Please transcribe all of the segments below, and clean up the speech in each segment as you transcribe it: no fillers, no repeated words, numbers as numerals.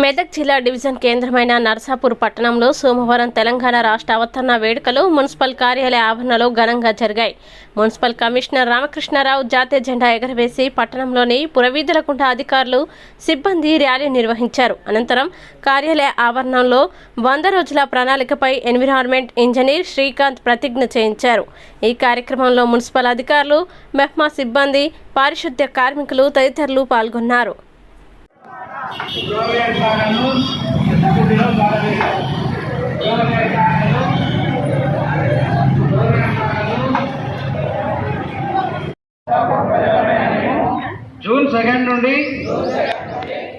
మెదక్ జిల్లా డివిజన్ కేంద్రమైన నర్సాపూర్ పట్టణంలో సోమవారం తెలంగాణ రాష్ట్ర అవతరణ వేడుకలు మున్సిపల్ కార్యాలయ ఆవరణలో ఘనంగా జరిగాయి. మున్సిపల్ కమిషనర్ రామకృష్ణారావు జాతీయ జెండా ఎగరవేసి పట్టణంలోని పురవీధుల గుండా అధికారులు, సిబ్బంది ర్యాలీ నిర్వహించారు. అనంతరం కార్యాలయ ఆవరణంలో 100 రోజుల ప్రణాళికపై ఎన్విరాన్మెంట్ ఇంజనీర్ శ్రీకాంత్ ప్రతిజ్ఞ చేయించారు. ఈ కార్యక్రమంలో మున్సిపల్ అధికారులు, మెహ్మా సిబ్బంది, పారిశుద్ధ్య కార్మికులు తదితరులు పాల్గొన్నారు. జూన్ 2 నుండి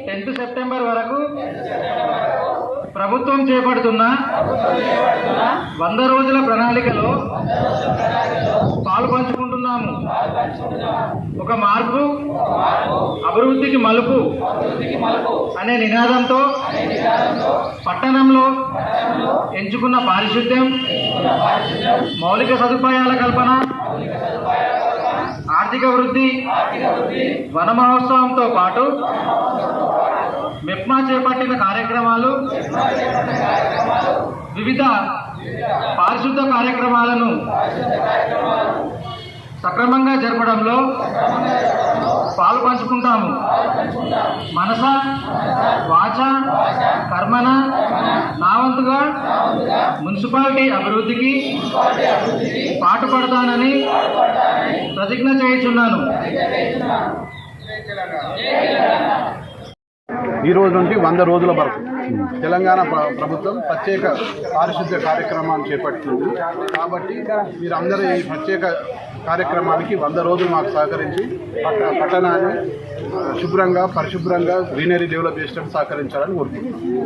10 సెప్టెంబర్ వరకు ప్రభుత్వం చేపడుతున్న 100 రోజుల ప్రణాళికలో పాల్పంచుకుంటున్నాము. ఒక మార్పు అభివృద్ధికి మలుపు అనే నినాదంతో పట్టణంలో ఎంచుకున్న పారిశుద్ధ్యం, మౌలిక సదుపాయాల కల్పన, ఆర్థిక వృద్ధి, వన మహోత్సవంతో పాటు మెప్మా చేపట్టిన కార్యక్రమాలు, వివిధ పారిశుద్ధ కార్యక్రమాలను సక్రమంగా జరపడంలో పాల్పంచుకుంటాము. మనస, వాచ, కర్మన నా వంతుగా మున్సిపాలిటీ అభివృద్ధికి పాటుపడతానని ప్రతిజ్ఞ చేయుచున్నాను. ఈ రోజు నుండి 100 రోజుల వరకు తెలంగాణ ప్రభుత్వం ప్రత్యేక పారిశుద్ధ్య కార్యక్రమాన్ని చేపడుతుంది. కాబట్టి మీరందరూ ఈ ప్రత్యేక కార్యక్రమానికి 100 రోజులు మాకు సహకరించి పట్టణాన్ని శుభ్రంగా, పరిశుభ్రంగా, గ్రీనరీ డెవలప్ చేసేటట్టు సహకరించాలని కోరుకుంటున్నాను.